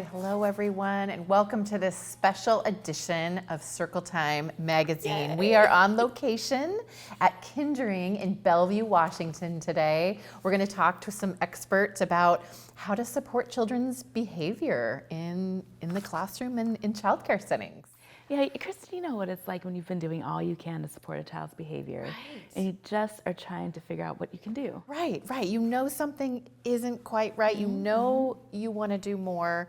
right, hello everyone, and welcome to this special edition of Circle Time magazine. Yay. We are on location at Kindering in Bellevue, Washington today. We're going to talk to some experts about how to support children's behavior in the classroom and in childcare settings. Yeah, Kristen, you know what it's like when you've been doing all you can to support a child's behavior, right, and you just are trying to figure out what you can do. Right. You know something isn't quite right. You know you want to do more.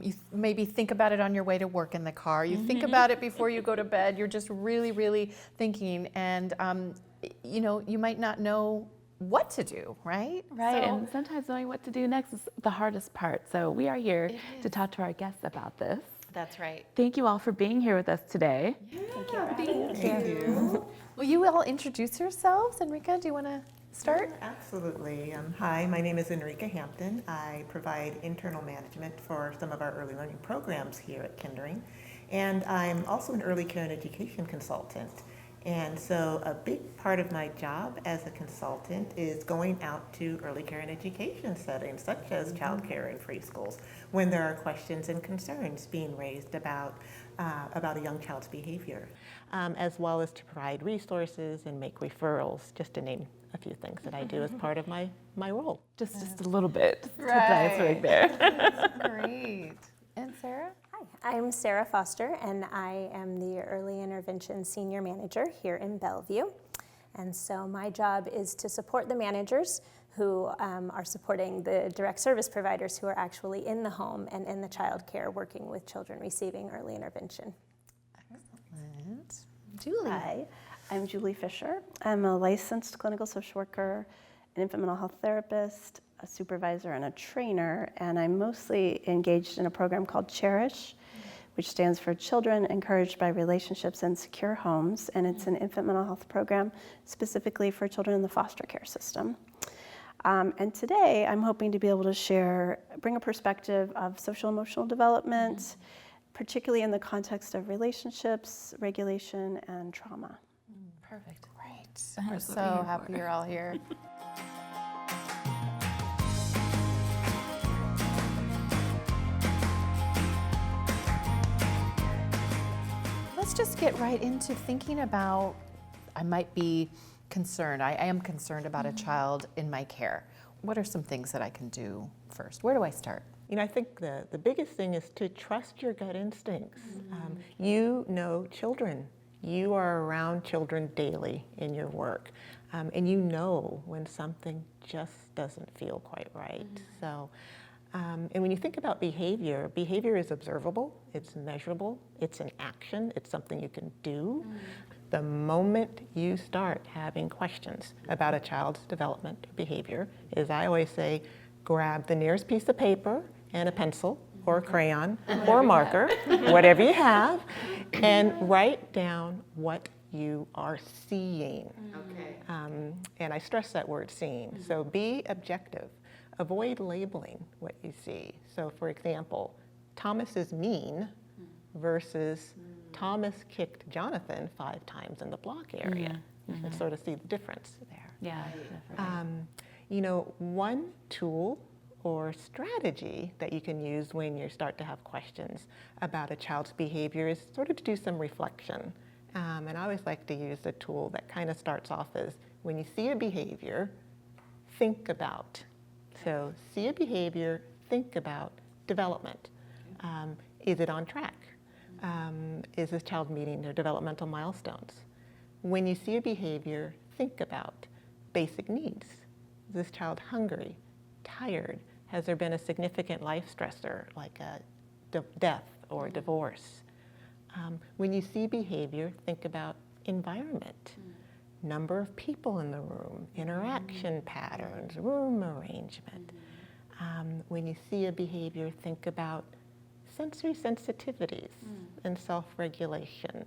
You maybe think about it on your way to work in the car. You think about it before you go to bed. You're just really thinking, and you might not know what to do, right? Right, and sometimes knowing what to do next is the hardest part. So we are here to talk to our guests about this. That's right. Thank you all for being here with us today. Yeah, thank you. Will you all introduce yourselves? Enrica, do you want to start? Yeah, absolutely. Hi, my name is Enrica Hampton. I provide internal management for some of our early learning programs here at Kindering. And I'm also an early care and education consultant. And so a big part of my job as a consultant is going out to early care and education settings, such as child care and preschools, when there are questions and concerns being raised about a young child's behavior, as well as to provide resources and make referrals, just to name a few things that I do as part of my role. Just a little bit. Right. Right there. Great. And Sarah? Hi, I'm Sarah Foster, and I am the Early Intervention Senior Manager here in Bellevue. And so my job is to support the managers who are supporting the direct service providers who are actually in the home and in the child care working with children receiving early intervention. Excellent. Julie. Hi, I'm Julie Fisher. I'm a licensed clinical social worker, an infant mental health therapist, a supervisor, and a trainer, and I'm mostly engaged in a program called Cherish, which stands for Children Encouraged by Relationships in Secure Homes, and it's an infant mental health program specifically for children in the foster care system. And today I'm hoping to be able to bring a perspective of social emotional development, particularly in the context of relationships, regulation, and trauma. Perfect. Great. We're so happy you're all here. Let's just get right into thinking about, I might be concerned. I am concerned about a child in my care. What are some things that I can do first? Where do I start? I think the biggest thing is to trust your gut instincts. You know children. You are around children daily in your work, and you know when something just doesn't feel quite right. So, and when you think about behavior is observable, it's measurable, it's an action, it's something you can do. The moment you start having questions about a child's development or behavior, as I always say, grab the nearest piece of paper and a pencil or a crayon or a marker, whatever you have, and write down what you are seeing. Okay. And I stress that word seeing. So be objective. Avoid labeling what you see. So for example, Thomas is mean versus Thomas kicked Jonathan 5 times in the block area. You can sort of see the difference there. Yeah. One tool or strategy that you can use when you start to have questions about a child's behavior is sort of to do some reflection. And I always like to use a tool that kind of starts off as, when you see a behavior, think about. So see a behavior, think about development. Is it on track? Is this child meeting their developmental milestones? When you see a behavior, think about basic needs. Is this child hungry, tired? Has there been a significant life stressor like a death or divorce? When you see behavior, think about environment. Number of people in the room, interaction patterns, room arrangement. When you see a behavior, think about sensory sensitivities and self-regulation.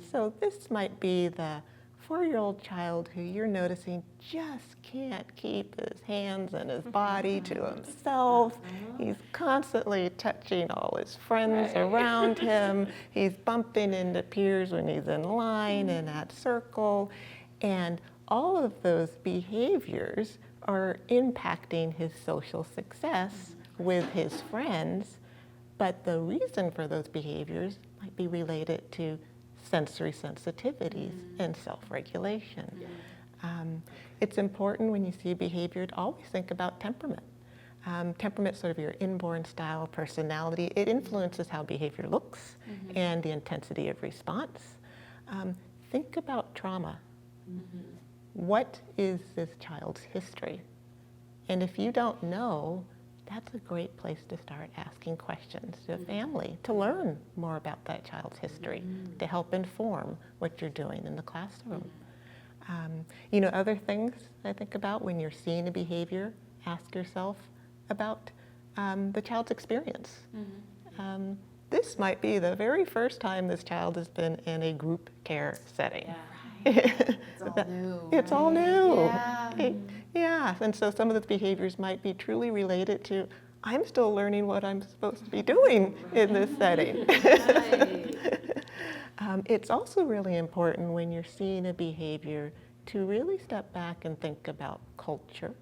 So this might be the 4-year-old child who you're noticing just can't keep his hands and his body to himself. He's constantly touching all his friends around him. He's bumping into peers when he's in line and at circle. And all of those behaviors are impacting his social success with his friends, But the reason for those behaviors might be related to sensory sensitivities and self-regulation. It's important when you see a behavior to always think about temperament. Temperament, sort of your inborn style, personality, it influences how behavior looks and the intensity of response. Think about trauma. What is this child's history? And if you don't know, that's a great place to start asking questions to a family to learn more about that child's history, to help inform what you're doing in the classroom. Other things I think about when you're seeing a behavior, ask yourself about the child's experience. This might be the very first time this child has been in a group care setting. It's all new. It's all new. Yeah. Yeah, and so some of those behaviors might be truly related to, I'm still learning what I'm supposed to be doing in this setting. It's also really important when you're seeing a behavior to really step back and think about culture,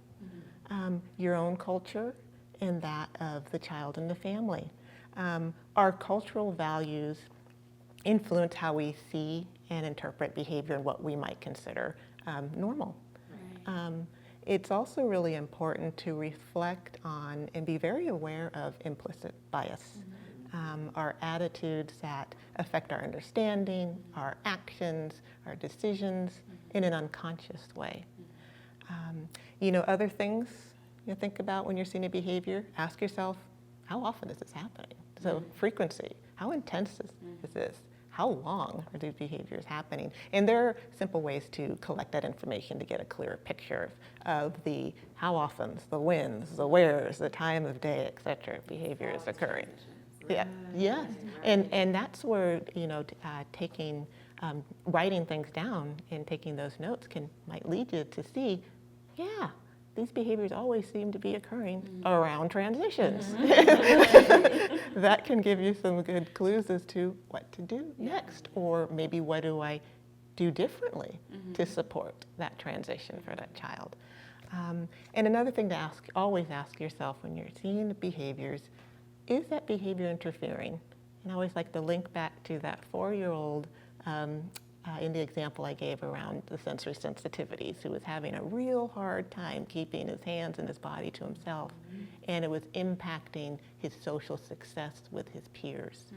your own culture and that of the child and the family. Our cultural values influence how we see and interpret behavior and what we might consider normal. It's also really important to reflect on and be very aware of implicit bias, our attitudes that affect our understanding, our actions, our decisions in an unconscious way. Other things you think about when you're seeing a behavior, ask yourself, how often is this happening? So frequency, how intense is this? How long are these behaviors happening? And there are simple ways to collect that information to get a clearer picture of the how often, the whens, the wheres, the time of day, et cetera, behavior is occurring. Yeah, yes, and that's where taking, writing things down and taking those notes might lead you to see, yeah, these behaviors always seem to be occurring around transitions. That can give you some good clues as to what to do next, or maybe what do I do differently to support that transition for that child. And another thing to always ask yourself when you're seeing the behaviors, is that behavior interfering? And I always like to link back to that 4-year-old in the example I gave around the sensory sensitivities, who was having a real hard time keeping his hands and his body to himself, and it was impacting his social success with his peers.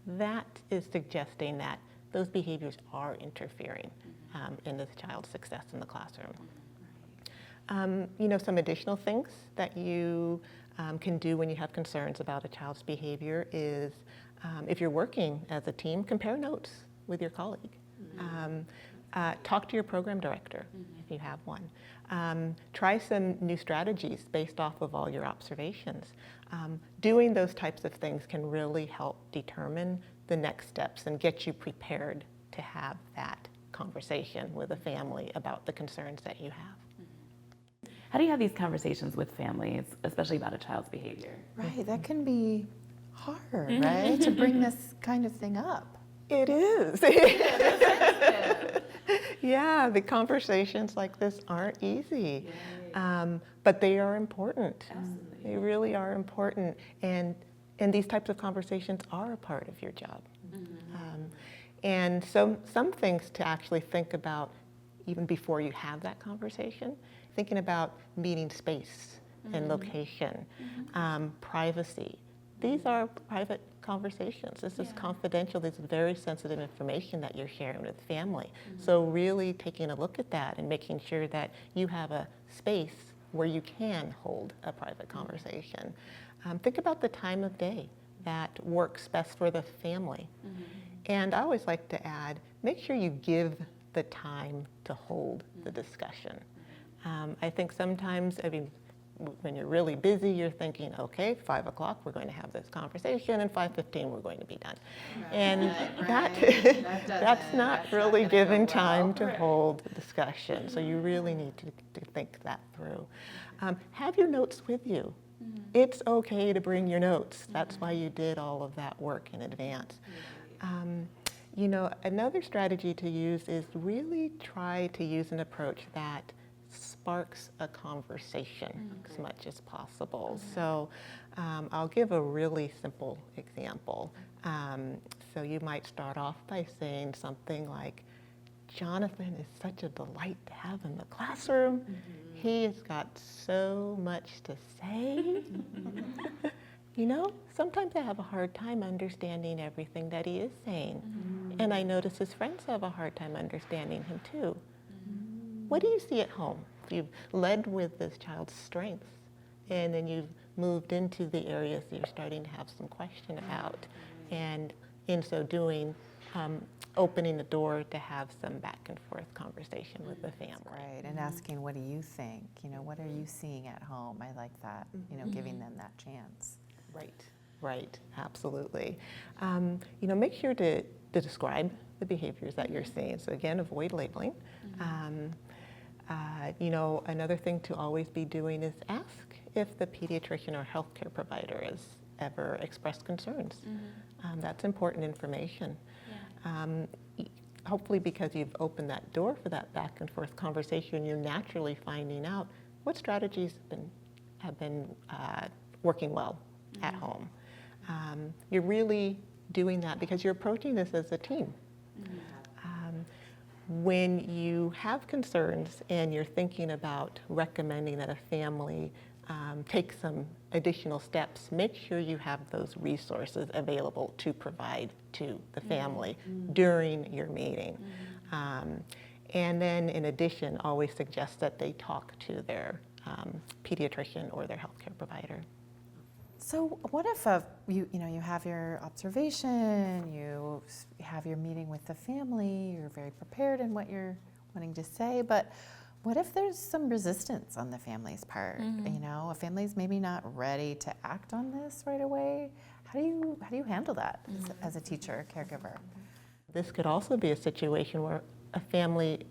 That is suggesting that those behaviors are interfering in this child's success in the classroom. Some additional things that you can do when you have concerns about a child's behavior is, if you're working as a team, compare notes with your colleague. Talk to your program director if you have one. Try some new strategies based off of all your observations. Doing those types of things can really help determine the next steps and get you prepared to have that conversation with a family about the concerns that you have. How do you have these conversations with families, especially about a child's behavior? Right, that can be hard, right, to bring this kind of thing up. It is. Yeah, the conversations like this aren't easy, but they are important. Absolutely. They really are important, and these types of conversations are a part of your job. And so some things to actually think about even before you have that conversation, thinking about meeting space and location, privacy. These are private conversations. This is confidential. This is very sensitive information that you're sharing with family. So really taking a look at that and making sure that you have a space where you can hold a private conversation. Think about the time of day that works best for the family. And I always like to add, make sure you give the time to hold the discussion. I think sometimes, when you're really busy, you're thinking, okay, 5 o'clock, we're going to have this conversation, and 5:15, we're going to be done. And that's not really given time to hold the discussion. So you really need to think that through. Have your notes with you. It's okay to bring your notes. That's why you did all of that work in advance. Another strategy to use is really try to use an approach that sparks a conversation as much as possible. So I'll give a really simple example. So you might start off by saying something like, Jonathan is such a delight to have in the classroom. He has got so much to say. You know, sometimes I have a hard time understanding everything that he is saying. And I notice his friends have a hard time understanding him too. What do you see at home? You've led with this child's strengths, and then you've moved into the areas that you're starting to have some question about. And in so doing, opening the door to have some back and forth conversation with the family. Right, and asking, what do you think? You know, what are you seeing at home? I like that, you know, giving them that chance. Right, absolutely. You know, make sure to describe the behaviors that you're seeing. So again, avoid labeling. You know, another thing to always be doing is ask if the pediatrician or healthcare provider has ever expressed concerns. That's important information. Hopefully, because you've opened that door for that back and forth conversation, you're naturally finding out what strategies have been working well at home. You're really doing that because you're approaching this as a team. When you have concerns and you're thinking about recommending that a family take some additional steps, make sure you have those resources available to provide to the family during your meeting. And then in addition, always suggest that they talk to their pediatrician or their healthcare provider. So what if you have your observation, you have your meeting with the family, you're very prepared in what you're wanting to say, but what if there's some resistance on the family's part? You know, a family's maybe not ready to act on this right away. How do you handle that as a teacher, caregiver? This could also be a situation where a family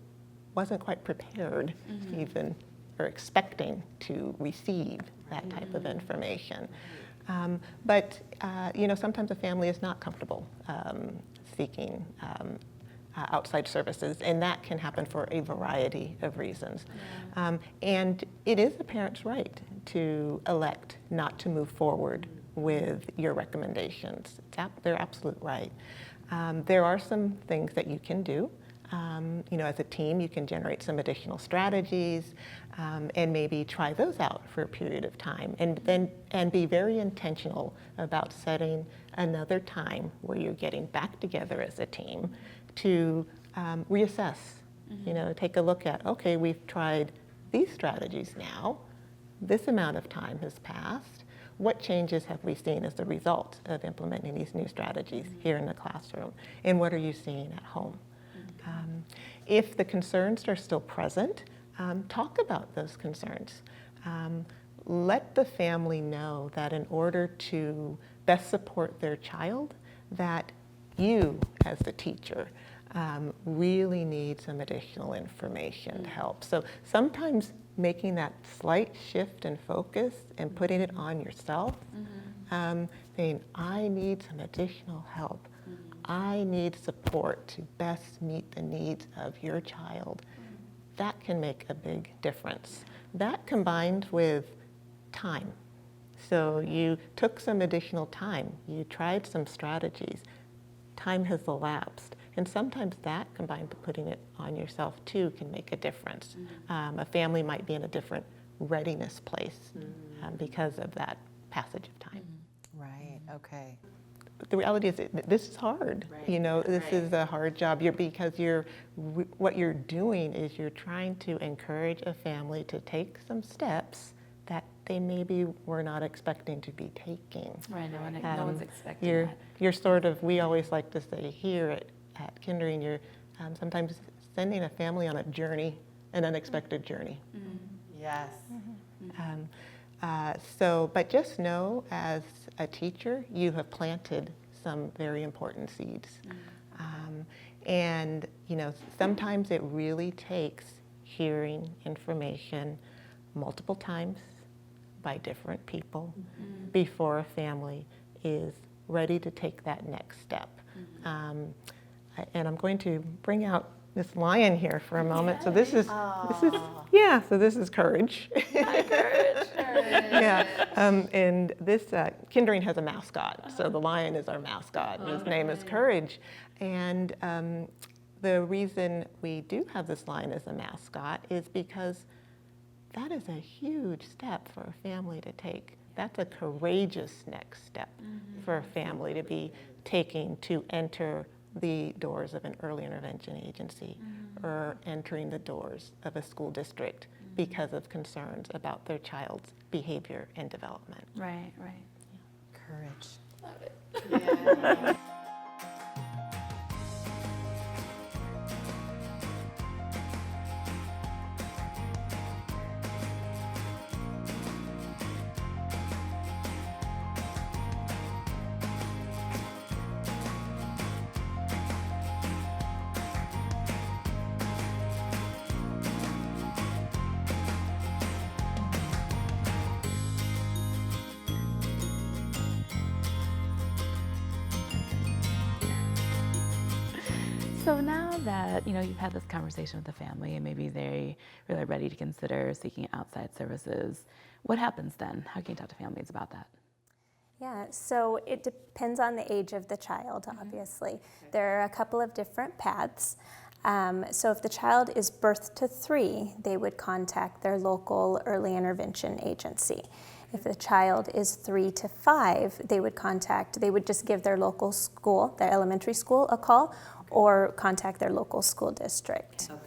wasn't quite prepared even or expecting to receive that type of information. But you know, sometimes a family is not comfortable seeking outside services, and that can happen for a variety of reasons. And it is a parent's right to elect not to move forward with your recommendations. They're absolute right. There are some things that you can do. You know, as a team, you can generate some additional strategies and maybe try those out for a period of time, and be very intentional about setting another time where you're getting back together as a team to reassess. You know, take a look at, okay, we've tried these strategies now. This amount of time has passed. What changes have we seen as a result of implementing these new strategies here in the classroom? And what are you seeing at home? If the concerns are still present, talk about those concerns. Let the family know that in order to best support their child, that you as the teacher really need some additional information to help. So sometimes making that slight shift in focus and putting it on yourself, saying, I need some additional help. I need support to best meet the needs of your child. That can make a big difference. That combined with time. So you took some additional time. You tried some strategies. Time has elapsed. And sometimes that combined with putting it on yourself too can make a difference. A family might be in a different readiness place because of that passage of time. Right, okay. The reality is this is hard. You know, this is a hard job. What you're doing is you're trying to encourage a family to take some steps that they maybe were not expecting to be taking. Right, no one's expecting that. You're sort of, we always like to say here at Kindering, you're sometimes sending a family on a journey, an unexpected journey. Yes. But just know, as a teacher, you have planted some very important seeds. And, you know, sometimes it really takes hearing information multiple times by different people before a family is ready to take that next step. And I'm going to bring out this lion here for a moment. So this is Courage. Yeah, and this Kindering has a mascot, so the lion is our mascot. His name is Courage, and the reason we do have this lion as a mascot is because that is a huge step for a family to take. That's a courageous next step for a family to be taking to enter the doors of an early intervention agency or entering the doors of a school district because of concerns about their child's behavior and development. Right, right. Courage. Love it. Yeah. So now that you've had this conversation with the family and maybe they really are ready to consider seeking outside services, what happens then? How can you talk to families about that? Yeah, so it depends on the age of the child, obviously. There are a couple of different paths. So if the child is birth to 3, they would contact their local early intervention agency. If the child is 3 to 5, they would just give their local school, their elementary school, a call, or contact their local school district. Okay.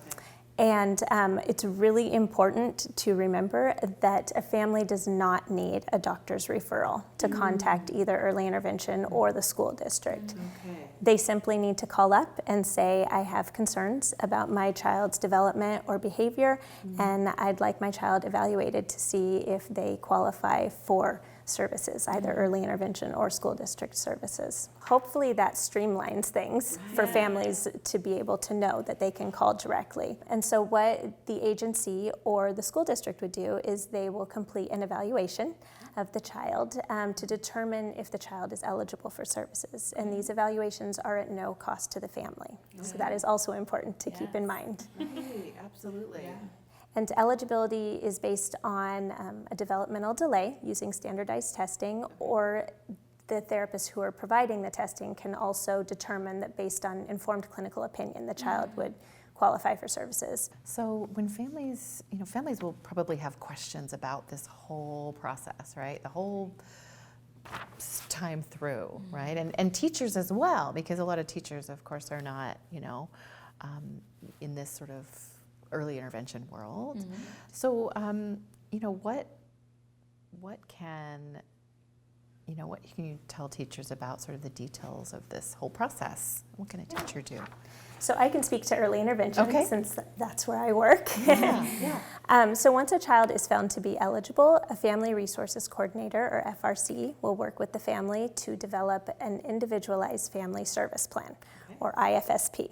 And it's really important to remember that a family does not need a doctor's referral to contact either early intervention or the school district. Okay. They simply need to call up and say, I have concerns about my child's development or behavior, and I'd like my child evaluated to see if they qualify for services, either early intervention or school district services. Hopefully that streamlines things for families to be able to know that they can call directly. And so what the agency or the school district would do is they will complete an evaluation of the child to determine if the child is eligible for services. And these evaluations are at no cost to the family. So that is also important to keep in mind. Right, absolutely. Yeah. And eligibility is based on a developmental delay using standardized testing, or the therapists who are providing the testing can also determine that based on informed clinical opinion, the child would qualify for services. So when families will probably have questions about this whole process, right? The whole time through, right? And teachers as well, because a lot of teachers, of course, are not, in this sort of early intervention world. So, what can you tell teachers about sort of the details of this whole process? What can a teacher do? So I can speak to early intervention since that's where I work. So once a child is found to be eligible, a family resources coordinator, or FRC, will work with the family to develop an individualized family service plan, or IFSP.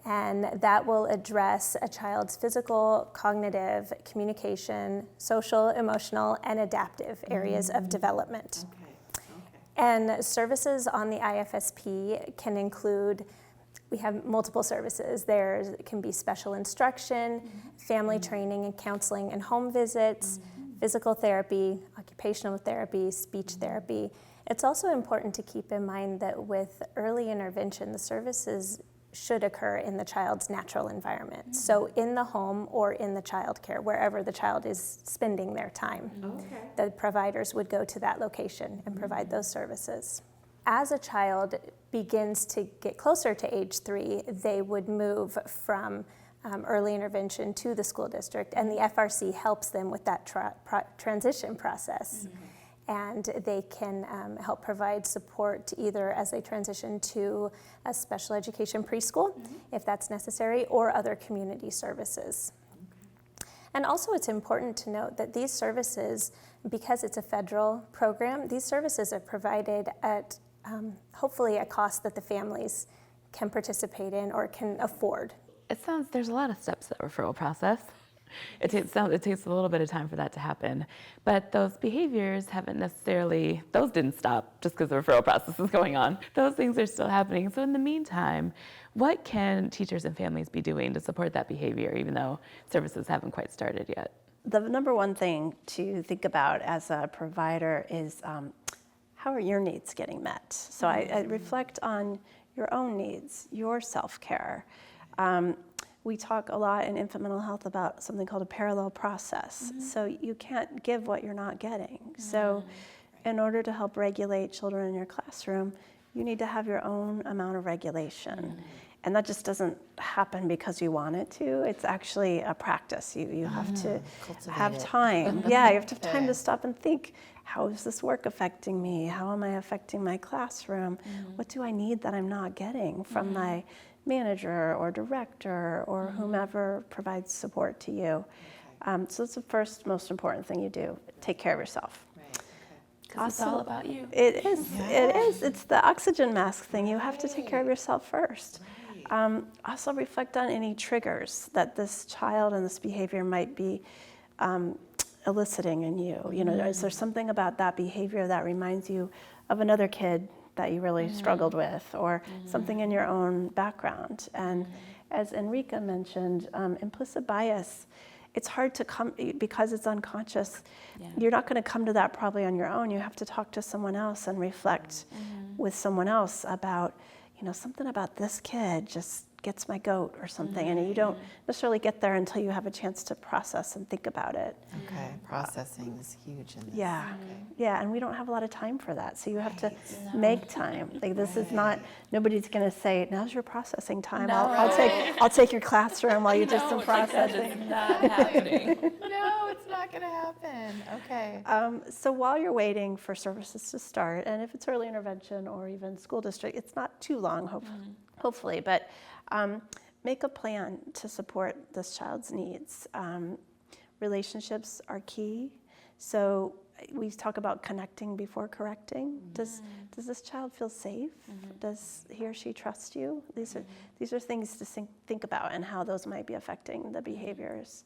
And that will address a child's physical, cognitive, communication, social, emotional, and adaptive areas of development. And services on the IFSP can include, we have multiple services. There can be special instruction, family training and counseling and home visits, physical therapy, occupational therapy, speech therapy. It's also important to keep in mind that with early intervention, the services should occur in the child's natural environment. So in the home or in the child care, wherever the child is spending their time. The providers would go to that location and provide those services. As a child begins to get closer to age 3, they would move from early intervention to the school district, and the FRC helps them with that transition process. And they can help provide support either as they transition to a special education preschool, if that's necessary, or other community services. And also it's important to note that these services, because it's a federal program, these services are provided at hopefully a cost that the families can participate in or can afford. It sounds there's a lot of steps to the referral process. It takes a little bit of time for that to happen. But those behaviors those didn't stop just because the referral process is going on. Those things are still happening. So in the meantime, what can teachers and families be doing to support that behavior, even though services haven't quite started yet? The number one thing to think about as a provider is how are your needs getting met? So I reflect on your own needs, your self-care. We talk a lot in infant mental health about something called a parallel process. So you can't give what you're not getting. So in order to help regulate children in your classroom, you need to have your own amount of regulation. And that just doesn't happen because you want it to. It's actually a practice. You have to have time. Yeah, you have to have time to stop and think, how is this work affecting me? How am I affecting my classroom? What do I need that I'm not getting from my manager or director or whomever provides support to you? So it's the first most important thing you do. Take care of yourself. Because it's all about you. It is. It is. It's the oxygen mask thing. You have to take care of yourself first. Also reflect on any triggers that this child and this behavior might be eliciting in you. You know, is there something about that behavior that reminds you of another kid that you really struggled with, or something in your own background? And as Enrica mentioned, implicit bias, it's hard to come, because it's unconscious, you're not going to come to that probably on your own. You have to talk to someone else and reflect with someone else about, you know, something about this kid just gets my goat or something. And you don't necessarily get there until you have a chance to process and think about it. Okay, processing is huge in this. Yeah, yeah, and we don't have a lot of time for that. So you have to make time. Like this is not, nobody's going to say, now's your processing time. I'll take your classroom while you do some processing. It's not happening. No, it's not going to happen. Okay. So while you're waiting for services to start, and if it's early intervention or even school district, it's not too long, hopefully, but make a plan to support this child's needs. Relationships are key. So we talk about connecting before correcting. Does this child feel safe? Does he or she trust you? These are things to think about and how those might be affecting the behaviors.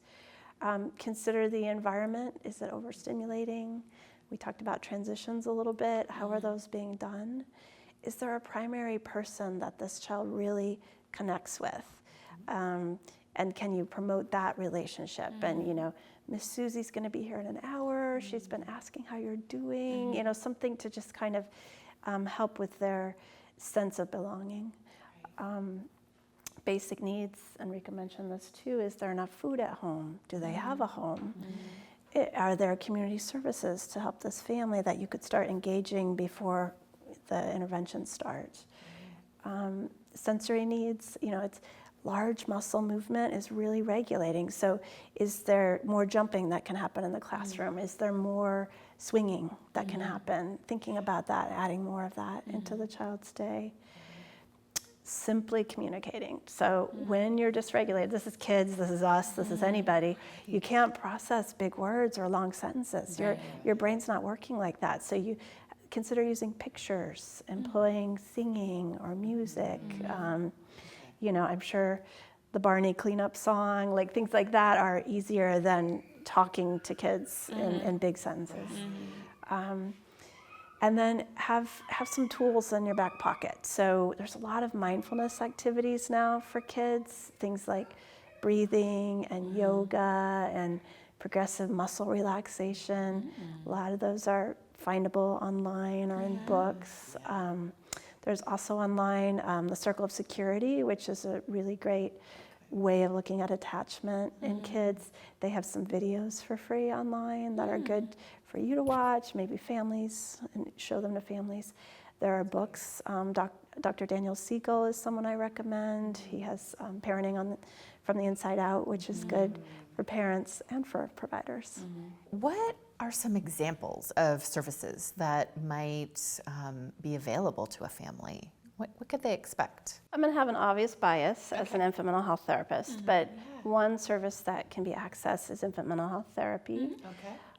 Consider the environment. Is it overstimulating? We talked about transitions a little bit. How are those being done? Is there a primary person that this child really connects with? And can you promote that relationship? And, you know, Miss Susie's going to be here in an hour. She's been asking how you're doing. You know, something to just kind of help with their sense of belonging. Basic needs, Enrica mentioned this too, is there enough food at home? Do they have a home? Are there community services to help this family that you could start engaging before the intervention starts? Sensory needs, you know, it's large muscle movement is really regulating. So is there more jumping that can happen in the classroom? Is there more swinging that can happen? Thinking about that, adding more of that into the child's day. Simply communicating. So when you're dysregulated, this is kids, this is us, this is anybody, you can't process big words or long sentences. Your brain's not working like that. So you consider using pictures, employing singing or music. You know, I'm sure the Barney cleanup song, like things like that are easier than talking to kids in big sentences. And then have some tools in your back pocket. So there's a lot of mindfulness activities now for kids, things like breathing and yoga and progressive muscle relaxation. A lot of those are findable online or in books. There's also online the Circle of Security, which is a really great way of looking at attachment in kids. They have some videos for free online that are good for you to watch, maybe families, and show them to families. There are books. Dr. Daniel Siegel is someone I recommend. He has Parenting from the Inside Out, which is good for parents and for providers. What are some examples of services that might be available to a family? What could they expect? I'm going to have an obvious bias as an infant mental health therapist, but one service that can be accessed is infant mental health therapy.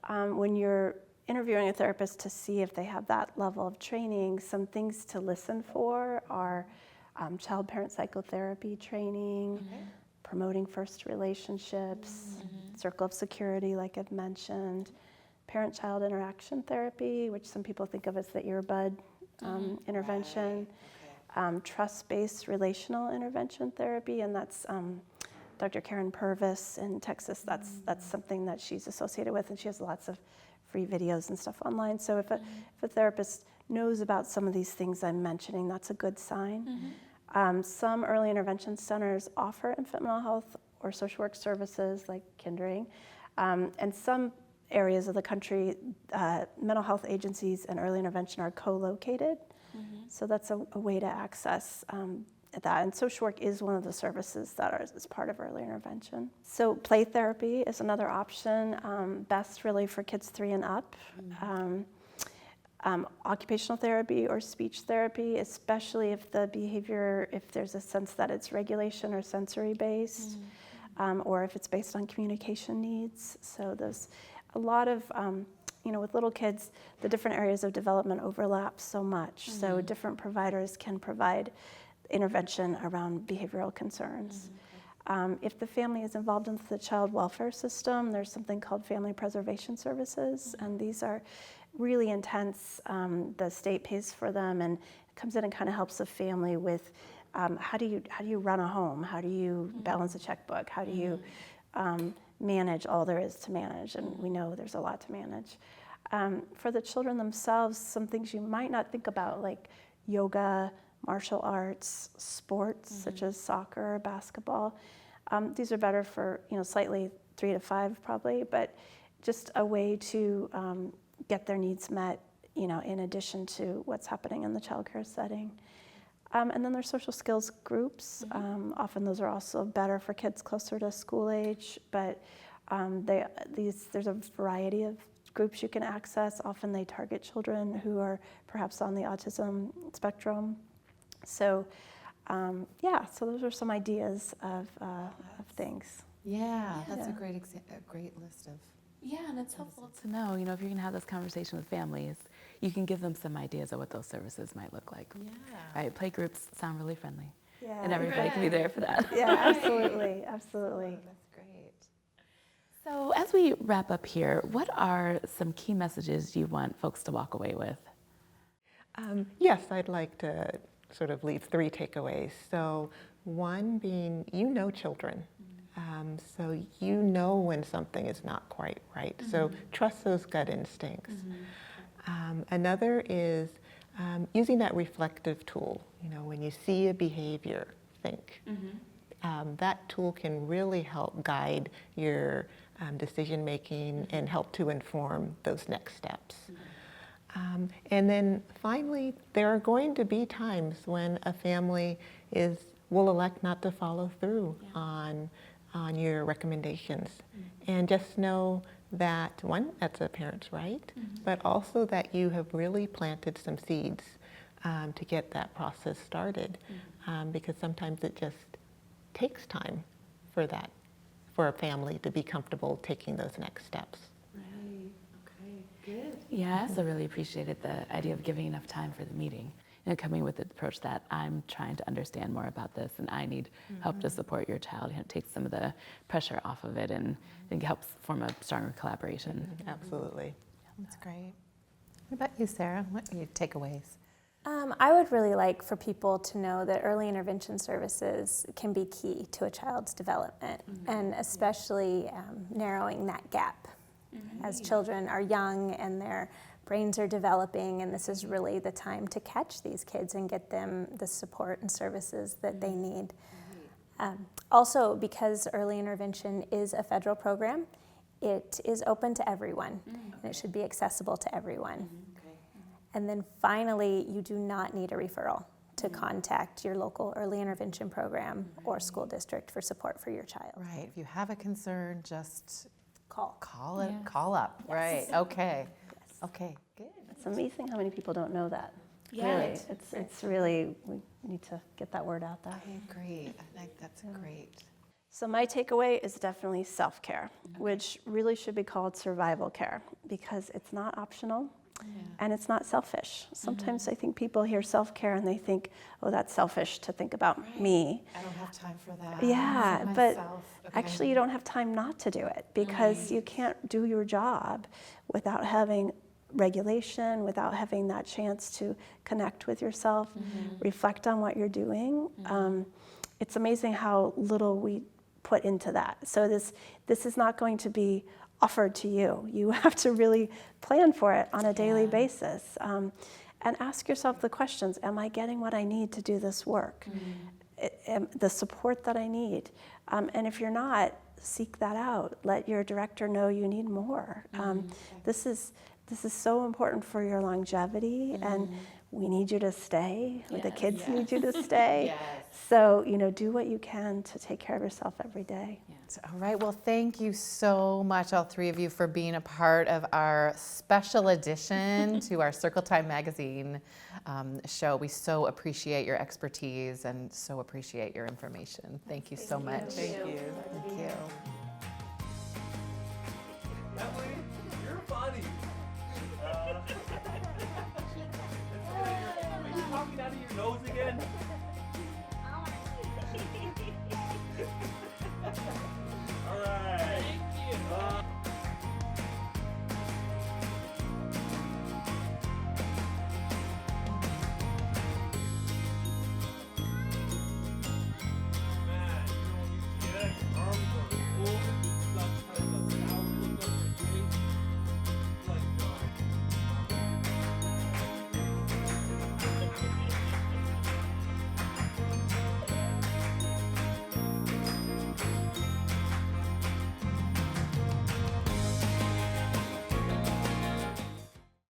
When you're interviewing a therapist to see if they have that level of training, some things to listen for are child-parent psychotherapy training, promoting first relationships, circle of security, like I've mentioned, parent-child interaction therapy, which some people think of as the earbud intervention, trust-based relational intervention therapy, and that's Dr. Karen Purvis in Texas. That's something that she's associated with, and she has lots of free videos and stuff online. So if a therapist knows about some of these things I'm mentioning, that's a good sign. Some early intervention centers offer infant mental health or social work services like Kindering, and some areas of the country, mental health agencies and early intervention are co-located. So that's a way to access that. And social work is one of the services that is part of early intervention. So play therapy is another option, best really for kids 3 and up. Occupational therapy or speech therapy, especially if the behavior, if there's a sense that it's regulation or sensory based, or if it's based on communication needs. So there's a lot of, with little kids, the different areas of development overlap so much. So different providers can provide intervention around behavioral concerns. If the family is involved in the child welfare system, there's something called family preservation services, and these are really intense. The state pays for them, and it comes in and kind of helps the family with how do you run a home? How do you balance a checkbook? How do you manage all there is to manage? And we know there's a lot to manage. For the children themselves, some things you might not think about, like yoga, martial arts, sports such as soccer, basketball. These are better for slightly 3 to 5 probably, but just a way to get their needs met, in addition to what's happening in the childcare setting. And then there's social skills groups. Often those are also better for kids closer to school age, but there's a variety of groups you can access. Often they target children who are perhaps on the autism spectrum. So, so those are some ideas of things. Yeah, that's a great list of. Yeah, and it's helpful to know, if you're going to have this conversation with families, you can give them some ideas of what those services might look like. Yeah. Right? Play groups sound really friendly. Yeah, And everybody can be there for that. Yeah, absolutely, absolutely. That's great. So as we wrap up here, what are some key messages you want folks to walk away with? Yes, I'd like to sort of leave 3 takeaways. So one being, children. So when something is not quite right. So trust those gut instincts. Another is using that reflective tool. When you see a behavior, think. That tool can really help guide your decision making and help to inform those next steps. And then finally, there are going to be times when a family will elect not to follow through on your recommendations. And just know that, one, that's a parent's right, but also that you have really planted some seeds to get that process started, because sometimes it just takes time for a family to be comfortable taking those next steps. Right. Okay. Good. Yeah, I also really appreciated the idea of giving enough time for the meeting. Coming with the approach that I'm trying to understand more about this and I need help to support your child. It takes some of the pressure off of it and I think helps form a stronger collaboration. Absolutely. That's great. What about you, Sarah? What are your takeaways? I would really like for people to know that early intervention services can be key to a child's development, and especially narrowing that gap as children are young and their brains are developing, and this is really the time to catch these kids and get them the support and services that they need. Also, because early intervention is a federal program, it is open to everyone, and it should be accessible to everyone. And then finally, you do not need a referral to contact your local early intervention program or school district for support for your child. Right. If you have a concern, just Call. call it. Yes. Call up. Yes. Right. Okay. Okay. Good. It's amazing how many people don't know that. Yeah. Really, it's really, we need to get that word out there. I agree. I think that's great. So my takeaway is definitely self-care, which really should be called survival care, because it's not optional. And it's not selfish. Sometimes I think people hear self-care and they think, oh, that's selfish to think about me. I don't have time for that. Yeah, For but myself. actually you don't have time not to do it, because you can't do your job without having regulation, without having that chance to connect with yourself, reflect on what you're doing. It's amazing how little we put into that. So this is not going to be offered to you. You have to really plan for it on a daily basis. And ask yourself the questions: am I getting what I need to do this work? The support that I need? And if you're not, seek that out. Let your director know you need more. This is so important for your longevity, and we need you to stay. The kids need you to stay. So, do what you can to take care of yourself every day. All right. Well, thank you so much, all three of you, for being a part of our special edition to our Circle Time Magazine show. We so appreciate your expertise and so appreciate your information. Thank you so much. Thank you. Thank you. Emily, you're funny. Are you talking out of your nose again?